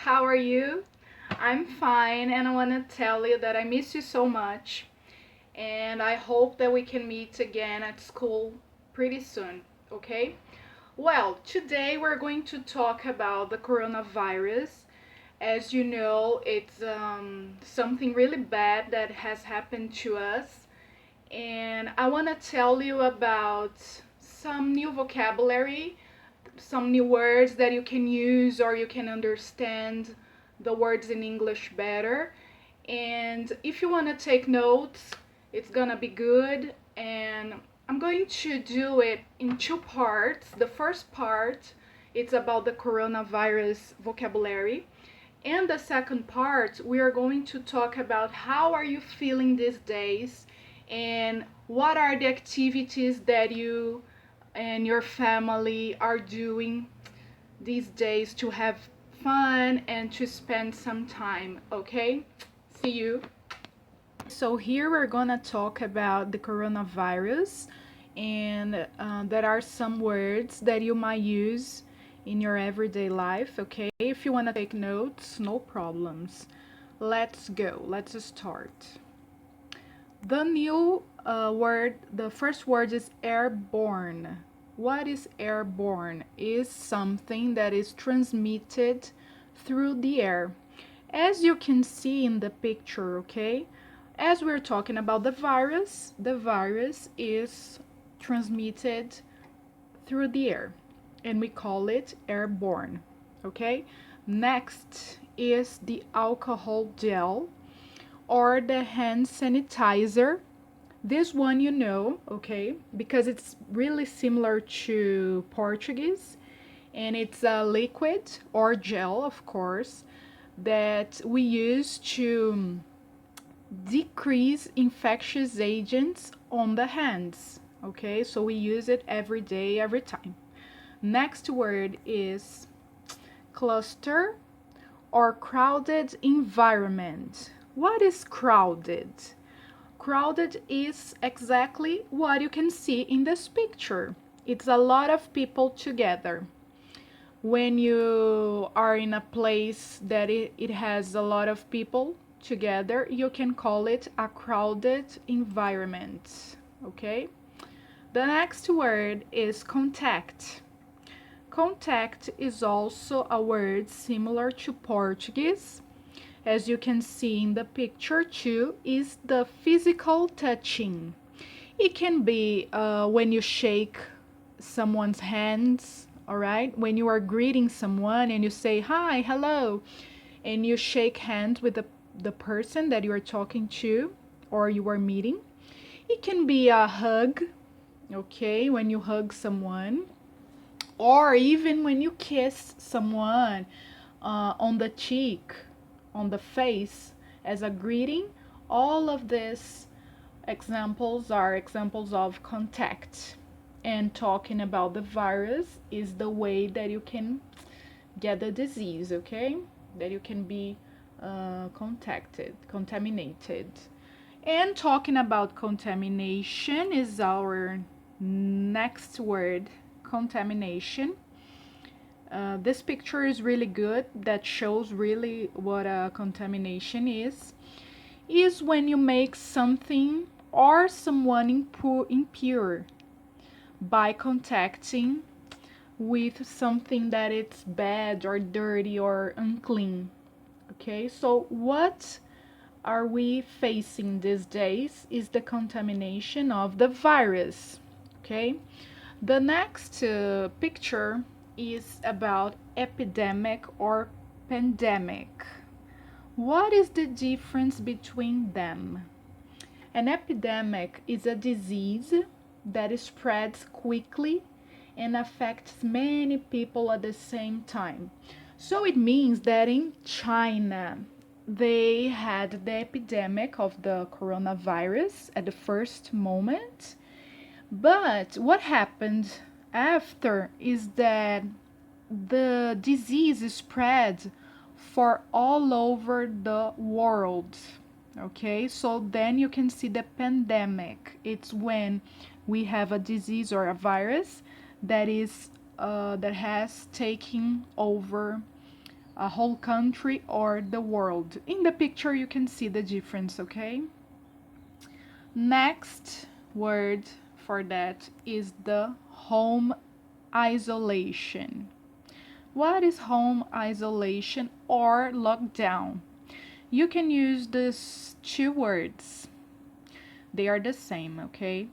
How are you? I'm fine, and I want to tell you that I miss you so much, and I hope that we can meet again at school pretty soon, okay? Well, today we're going to talk about the coronavirus. As you know, it's something really bad that has happened to us, and I want to tell you about some new vocabulary, some new words that you can use or you can understand the words in English better. And if you want to take notes, it's gonna be good. And I'm going to do it in two parts. The first part, it's about the coronavirus vocabulary. And the second part, we are going to talk about how are you feeling these days and what are the activities that you and your family are doing these days to have fun and to spend some time, okay? See you. So, here we're gonna talk about the coronavirus, and there are some words that you might use in your everyday life, okay? If you wanna take notes, no problems. Let's go, let's start. The new word, the first word is airborne. What is airborne? Is something that is transmitted through the air. As you can see in the picture, okay? As we're talking about the virus is transmitted through the air and we call it airborne, okay? Next is the alcohol gel or the hand sanitizer. This one you know, okay, because it's really similar to Portuguese, and it's a liquid or gel, of course, that we use to decrease infectious agents on the hands, okay? So we use it every day, every time. Next word is cluster or crowded environment. What is crowded? Crowded is exactly what you can see in this picture. It's a lot of people together. When you are in a place that it has a lot of people together, you can call it a crowded environment. Okay? The next word is contact. Contact is also a word similar to Portuguese. As you can see in the picture too, is the physical touching. It can be when you shake someone's hands, all right? When you are greeting someone and you say hi, hello, and you shake hands with the person that you are talking to or you are meeting. It can be a hug, okay, when you hug someone, or even when you kiss someone on the cheek, on the face as a greeting. All of these examples are examples of contact. And talking about the virus is the way that you can get the disease, okay? That you can be contaminated. And talking about contamination is our next word, contamination. This picture is really good, that shows really what a contamination is when you make something or someone impure by contacting with something that it's bad or dirty or unclean. Okay, so what are we facing these days is the contamination of the virus. Okay, the next picture is about epidemic or pandemic. What is the difference between them? An epidemic is a disease that spreads quickly and affects many people at the same time. So it means that in China, they had the epidemic of the coronavirus at the first moment. But what happened after is that the disease spread for all over the world. Okay, so then you can see the pandemic. It's when we have a disease or a virus that has taken over a whole country or the world. In the picture you can see the difference, okay? Next word for that is the home isolation. What is home isolation or lockdown? You can use these two words. They are the same, okay?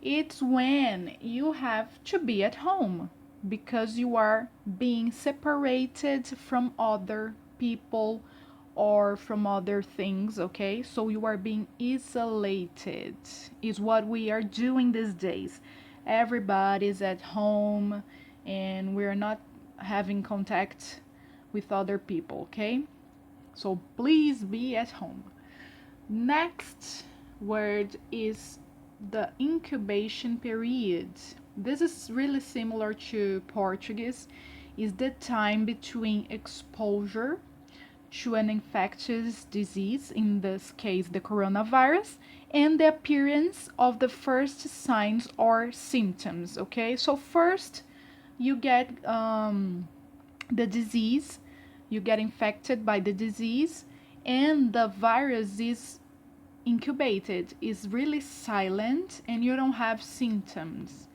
It's when you have to be at home because you are being separated from other people or from other things, okay? So you are being isolated, is what we are doing these days. Everybody's at home and we're not having contact with other people, okay? So please be at home. Next word is the incubation period. This is really similar to Portuguese. Is the time between exposure to an infectious disease, in this case the coronavirus, and the appearance of the first signs or symptoms. Okay, so first you get the disease, you get infected by the disease, and the virus is incubated, is really silent, and you don't have symptoms.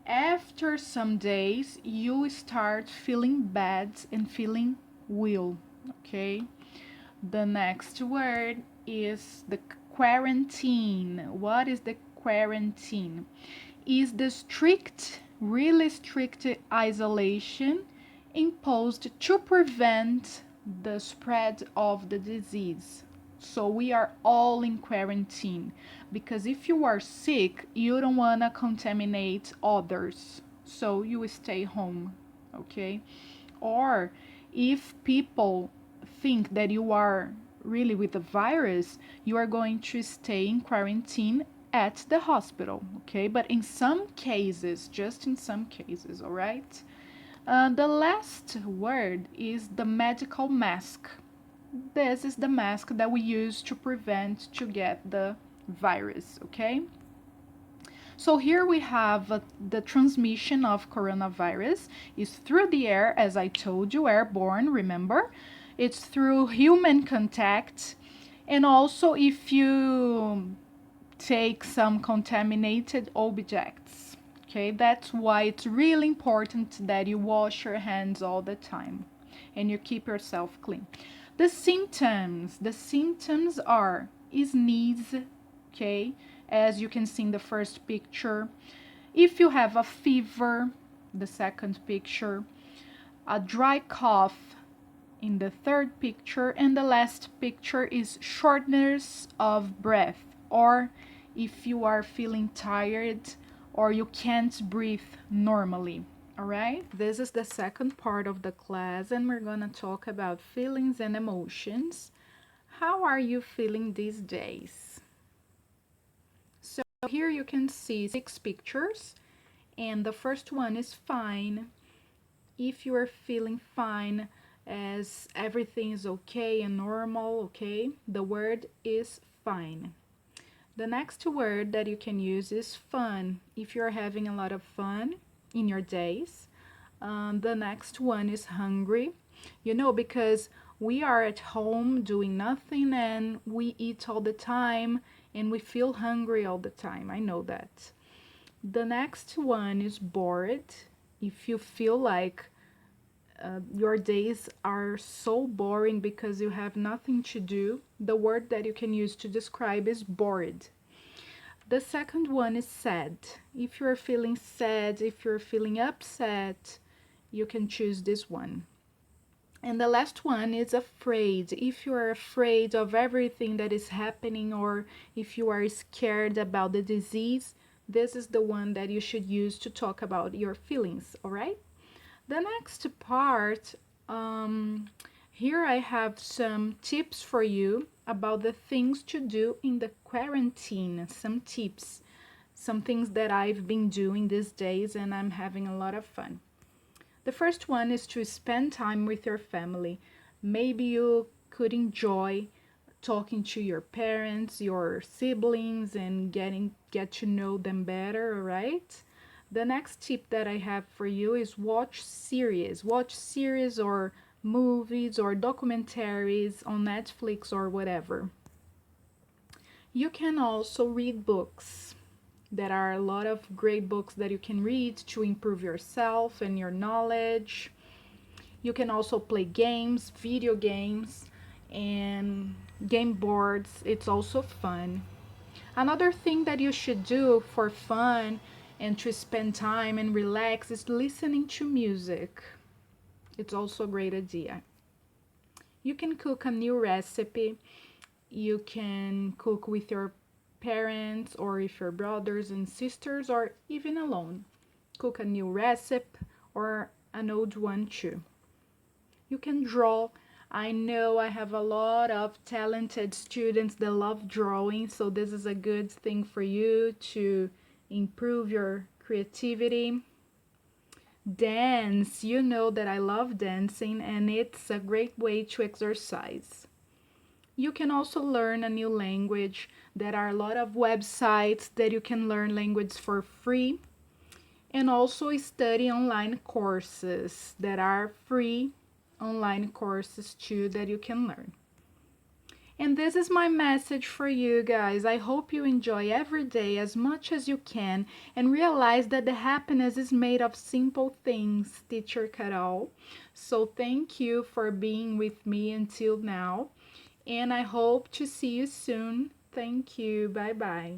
After some days, you start feeling bad and feeling ill. Okay. The next word is the quarantine. What is the quarantine? Is the strict, really strict isolation imposed to prevent the spread of the disease. So we are all in quarantine because if you are sick, you don't want to contaminate others. So you stay home, okay? Or if people think that you are really with the virus, you are going to stay in quarantine at the hospital, okay? But in some cases, just in some cases, all right? The last word is the medical mask. This is the mask that we use to prevent to get the virus, okay? So here we have the transmission of coronavirus is through the air, as I told you, airborne, remember? It's through human contact, and also if you take some contaminated objects. Okay, that's why it's really important that you wash your hands all the time and you keep yourself clean. The symptoms are sneeze, okay, as you can see in the first picture. If you have a fever, the second picture, a dry cough in the third picture, and the last picture is shortness of breath, or if you are feeling tired or you can't breathe normally. All right, this is the second part of the class, and we're gonna talk about feelings and emotions. How are you feeling these days? So here you can see 6 pictures, and the first one is fine. If you are feeling fine, as everything is okay and normal, okay, the word is fine. The next word that you can use is fun. If you're having a lot of fun in your days. The next one is hungry. You know, because we are at home doing nothing and we eat all the time and we feel hungry all the time. I know that. The next one is bored. If you feel like your days are so boring because you have nothing to do, the word that you can use to describe is bored. The second one is sad. If you're feeling sad, if you're feeling upset, you can choose this one. And the last one is afraid. If you are afraid of everything that is happening, or if you are scared about the disease, this is the one that you should use to talk about your feelings, all right? The next part, here I have some tips for you about the things to do in the quarantine. Some tips, some things that I've been doing these days and I'm having a lot of fun. The first one is to spend time with your family. Maybe you could enjoy talking to your parents, your siblings, and get to know them better, right? The next tip that I have for you is watch series. Watch series or movies or documentaries on Netflix or whatever. You can also read books. There are a lot of great books that you can read to improve yourself and your knowledge. You can also play games, video games, and game boards. It's also fun. Another thing that you should do for fun and to spend time and relax is listening to music. It's also a great idea. You can cook a new recipe. You can cook with your parents or with your brothers and sisters or even alone. Cook a new recipe or an old one too. You can draw. I know I have a lot of talented students that love drawing, so this is a good thing for you to improve your creativity. Dance. You know that I love dancing and it's a great way to exercise. You can also learn a new language. There are a lot of websites that you can learn language for free, and also study online courses that are free online courses too that you can learn. And this is my message for you guys. I hope you enjoy every day as much as you can and realize that the happiness is made of simple things, Teacher Carol. So thank you for being with me until now, and I hope to see you soon. Thank you. Bye bye.